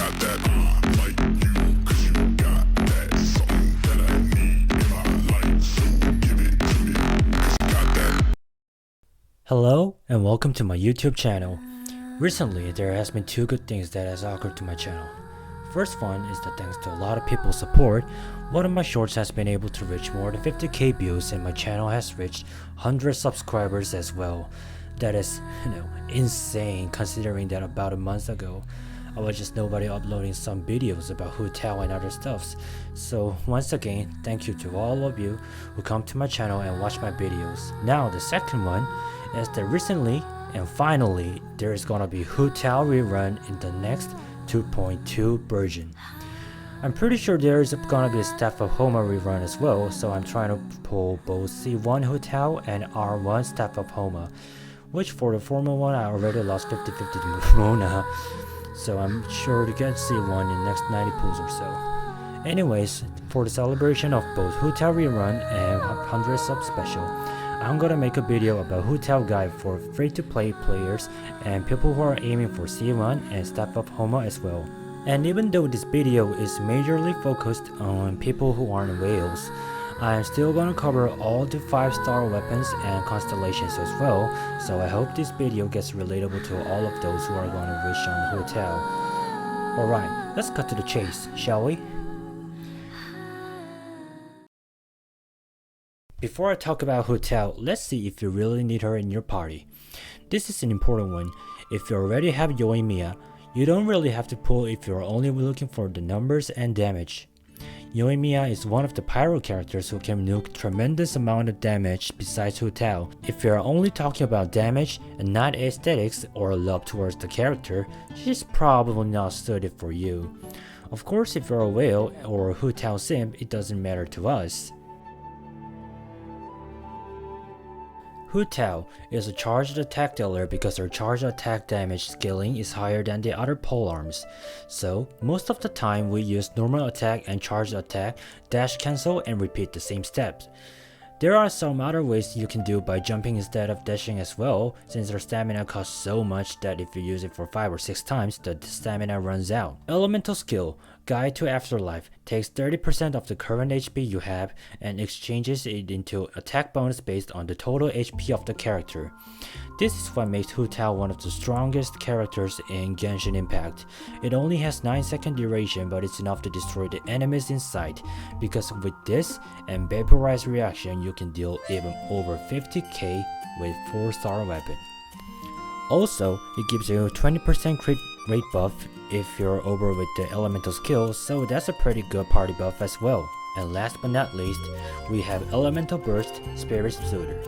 got that like you, 'cause you got that something that I need in my life, so give it to me, 'cause you got that. Hello and welcome to my YouTube channel. Recently, there has been two good things that has occurred to my channel. First one is that thanks to a lot of people's support, one of my shorts has been able to reach more than 50k views and my channel has reached 100 subscribers as well. That is, insane considering that about a month ago, I was just nobody uploading some videos about HuTao and other stuffs. So once again, thank you to all of you who come to my channel and watch my videos. Now the second one is that recently and finally there is gonna be HuTao rerun in the next 2.2 version. I'm pretty sure there is gonna be a Staff of Homa rerun as well, so I'm trying to pull both C1 HuTao and R1 Staff of Homa, which for the former one I already lost 50-50 to Mona, so I'm sure to get C1 in the next 90 pulls or so. Anyways, for the celebration of both HuTao rerun and 100 sub special, I'm gonna make a video about HuTao guide for free-to-play players and people who are aiming for C1 and Staff of Homa as well. And even though this video is majorly focused on people who aren't whales, I am still gonna cover all the 5-star weapons and constellations as well, so I hope this video gets relatable to all of those who are gonna wish on HuTao. Alright, let's cut to the chase, shall we? Before I talk about HuTao, let's see if you really need her in your party. This is an important one. If you already have Yoimiya, you don't really have to pull if you're only looking for the numbers and damage. Yoimiya is one of the Pyro characters who can nuke tremendous amount of damage besides HuTao. If you're only talking about damage and not aesthetics or love towards the character, she's probably not suited for you. Of course, if you're a whale or a HuTao simp, it doesn't matter to us. HuTao is a charged attack dealer because her charged attack damage scaling is higher than the other polearms. So most of the time we use normal attack and charged attack, dash cancel and repeat the same steps. There are some other ways you can do by jumping instead of dashing as well, since her stamina costs so much that if you use it for 5 or 6 times, the stamina runs out. Elemental skill, Guide to Afterlife, takes 30% of the current HP you have and exchanges it into attack bonus based on the total HP of the character. This is what makes HuTao one of the strongest characters in Genshin Impact. It only has 9-second duration, but it's enough to destroy the enemies in sight, because with this and Vaporize reaction you can deal even over 50k with 4-star weapon. Also, it gives you a 20% crit rate buff if you're over with the elemental skill, so that's a pretty good party buff as well. And last but not least, we have Elemental Burst Spirit Soother.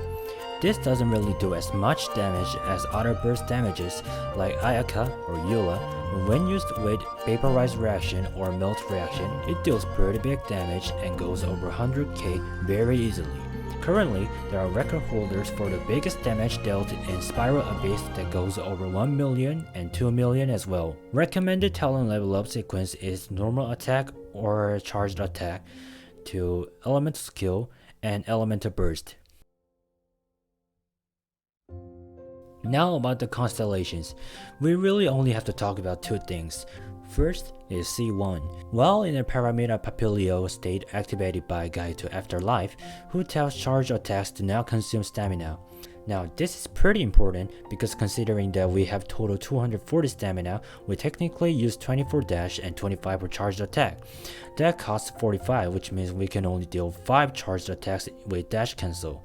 This doesn't really do as much damage as other burst damages like Ayaka or Yula, but when used with Vaporize reaction or Melt reaction, it deals pretty big damage and goes over 100k very easily. Currently, there are record holders for the biggest damage dealt in Spiral Abyss that goes over 1 million and 2 million as well. Recommended talent level up sequence is normal attack or charged attack to elemental skill and elemental burst. Now about the constellations, we really only have to talk about two things. First is C1. While in a Paramita Papilio state activated by Guide to Afterlife, HuTao's charge attacks do not consume stamina. Now this is pretty important because considering that we have total 240 stamina, we technically use 24 dash and 25 for charged attack. That costs 45, which means we can only deal 5 charged attacks with dash cancel.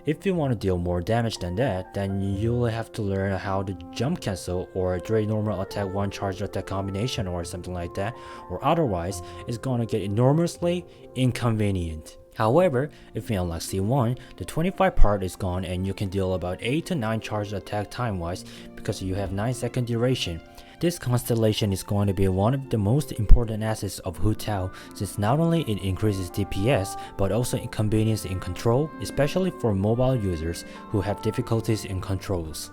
If you want to deal more damage than that, then you'll have to learn how to jump cancel or 3 normal attack 1 charged attack combination or something like that, or otherwise it's gonna get enormously inconvenient. However, if you unlock C1, the 25 part is gone and you can deal about 8 to 9 charged attack time wise because you have 9-second duration. This constellation is going to be one of the most important assets of HuTao, since not only it increases DPS but also inconvenience in control, especially for mobile users who have difficulties in controls.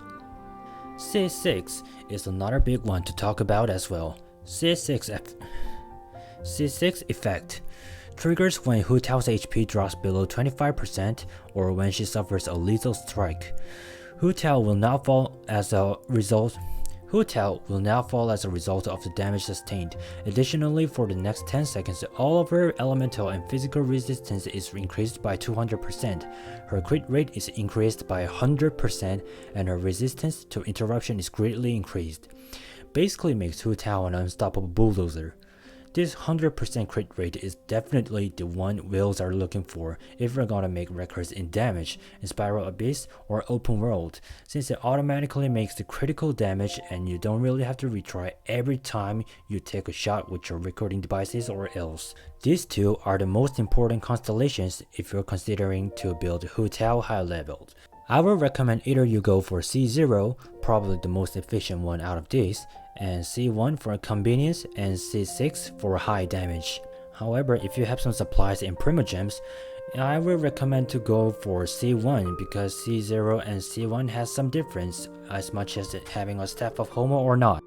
C6 is another big one to talk about as well. C6 effect triggers when HuTao's HP drops below 25% or when she suffers a lethal strike. HuTao will not fall as a result. HuTao will now fall as a result of the damage sustained. Additionally, for the next 10 seconds, all of her elemental and physical resistance is increased by 200%. Her crit rate is increased by 100%, and her resistance to interruption is greatly increased. Basically makes HuTao an unstoppable bulldozer. This 100% crit rate is definitely the one whales are looking for if we're gonna make records in damage in Spiral Abyss or Open World, since it automatically makes the critical damage and you don't really have to retry every time you take a shot with your recording devices or else. These two are the most important constellations if you're considering to build HuTao high leveled. I would recommend either you go for C0, probably the most efficient one out of these, and C1 for convenience and C6 for high damage. However, if you have some supplies in Primogems, I would recommend to go for C1 because C0 and C1 has some difference as much as having a Staff of Homa or not.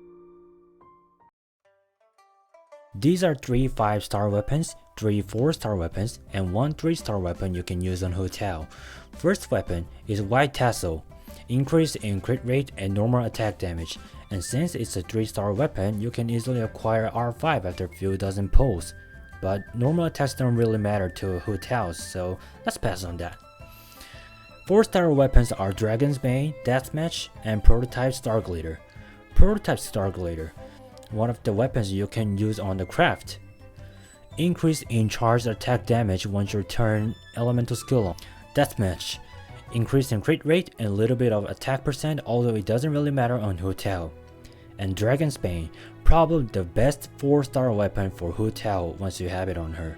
These are 3 5-star weapons, 3 4-star weapons, and 1 3-star weapon you can use on HuTao. First weapon is White Tassel, increase in crit rate and normal attack damage, and since it's a 3-star weapon, you can easily acquire R5 after a few dozen pulls. But normal attacks don't really matter to HuTao, so let's pass on that. 4-star weapons are Dragon's Bane, Deathmatch, and Prototype Starglider. Prototype Starglider, one of the weapons you can use on the craft. Increase in charged attack damage once you turn elemental skill on. Deathmatch, increase in crit rate and a little bit of attack percent, although it doesn't really matter on HuTao. And Dragon's Bane, probably the best 4-star weapon for HuTao once you have it on her.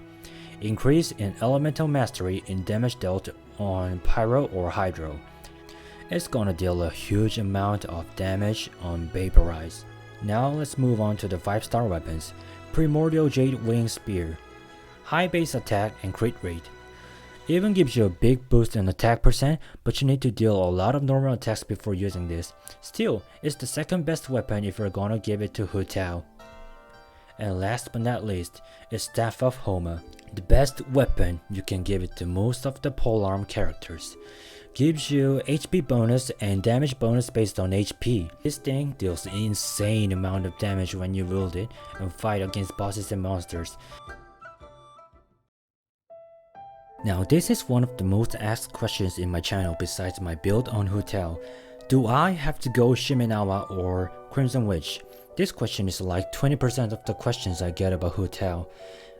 Increase in elemental mastery in damage dealt on Pyro or Hydro. It's gonna deal a huge amount of damage on Vaporize. Now let's move on to the 5-star weapons. Primordial Jade Wing Spear, high base attack and crit rate. Even gives you a big boost in attack percent, but you need to deal a lot of normal attacks before using this. Still, it's the second best weapon if you're gonna give it to HuTao. And last but not least is Staff of Homa, the best weapon you can give it to most of the polearm characters. Gives you HP bonus and damage bonus based on HP. This thing deals an insane amount of damage when you wield it and fight against bosses and monsters. Now this is one of the most asked questions in my channel besides my build on HuTao. Do I have to go Shimenawa or Crimson Witch? This question is like 20% of the questions I get about HuTao.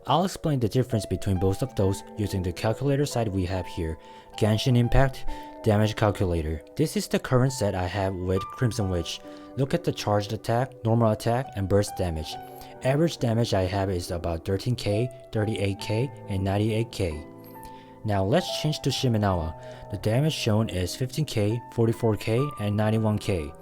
I'll explain the difference between both of those using the calculator site we have here, Genshin Impact Damage Calculator. This is the current set I have with Crimson Witch. Look at the charged attack, normal attack, and burst damage. Average damage I have is about 13k, 38k, and 98k. Now let's change to Shimenawa. The damage shown is 15k, 44k, and 91k.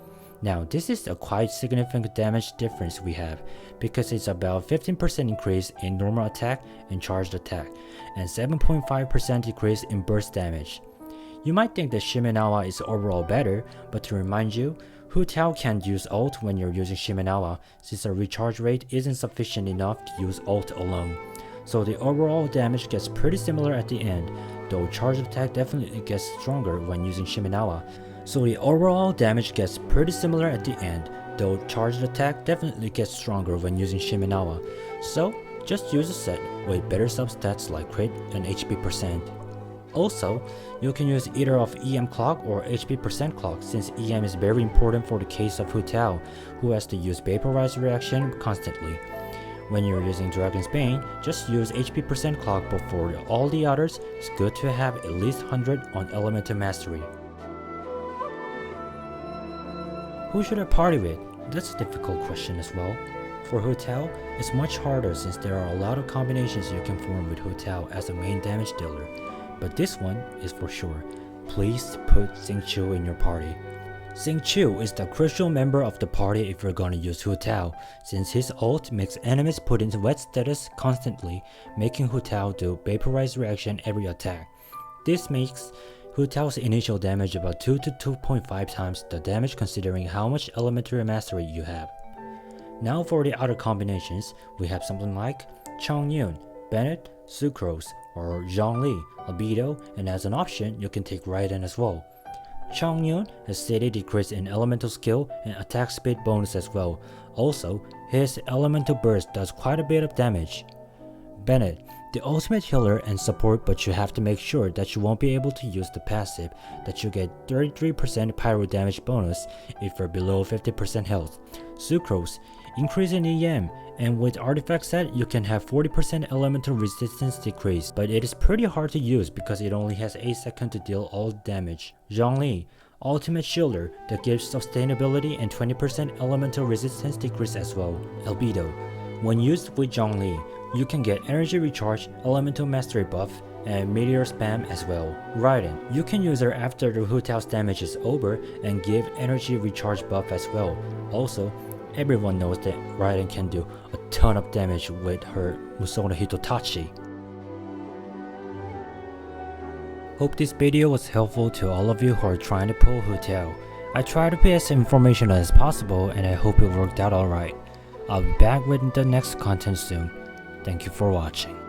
Now this is a quite significant damage difference we have, because it's about 15% increase in normal attack and charged attack, and 7.5% decrease in burst damage. You might think that Shimenawa is overall better, but to remind you, HuTao can't use ult when you're using Shimenawa, since the recharge rate isn't sufficient enough to use ult alone. So the overall damage gets pretty similar at the end, though charged attack definitely gets stronger when using Shimenawa. So the overall damage gets pretty similar at the end, though charged attack definitely gets stronger when using Shimenawa. So just use a set with better substats like crit and HP percent. Also, you can use either of EM clock or HP percent clock, since EM is very important for the case of HuTao, who has to use Vaporize reaction constantly. When you're using Dragon's Bane, just use HP percent clock, but for all the others, it's good to have at least 100 on Elemental Mastery. Who should I party with? That's a difficult question as well. For HuTao, it's much harder since there are a lot of combinations you can form with HuTao as a main damage dealer. But this one is for sure. Please put Xingqiu in your party. Xingqiu is the crucial member of the party if you're gonna use HuTao, since his ult makes enemies put into wet status constantly, making HuTao do Vaporize reaction every attack. This makes HuTao's initial damage about 2 to 2.5 times the damage considering how much elementary mastery you have. Now for the other combinations, we have something like Chongyun, Bennett, Sucrose, or Zhongli, Beidou, and as an option you can take Raiden as well. Chongyun has steady decrease in elemental skill and attack speed bonus as well. Also, his elemental burst does quite a bit of damage. Bennett, the ultimate healer and support, but you have to make sure that you won't be able to use the passive, that you get 33% pyro damage bonus if you're below 50% health. Sucrose, increase in EM, and with artifact set you can have 40% elemental resistance decrease, but it is pretty hard to use because it only has 8 seconds to deal all damage. Zhongli, ultimate shielder that gives sustainability and 20% elemental resistance decrease as well. Albedo, when used with Zhongli, you can get energy recharge, elemental mastery buff, and meteor spam as well. Raiden, you can use her after the HuTao's damage is over and give energy recharge buff as well. Also, everyone knows that Raiden can do a ton of damage with her Musou no Hitotachi. Hope this video was helpful to all of you who are trying to pull HuTao. I try to be as informational as possible and I hope it worked out alright. I'll be back with the next content soon. Thank you for watching.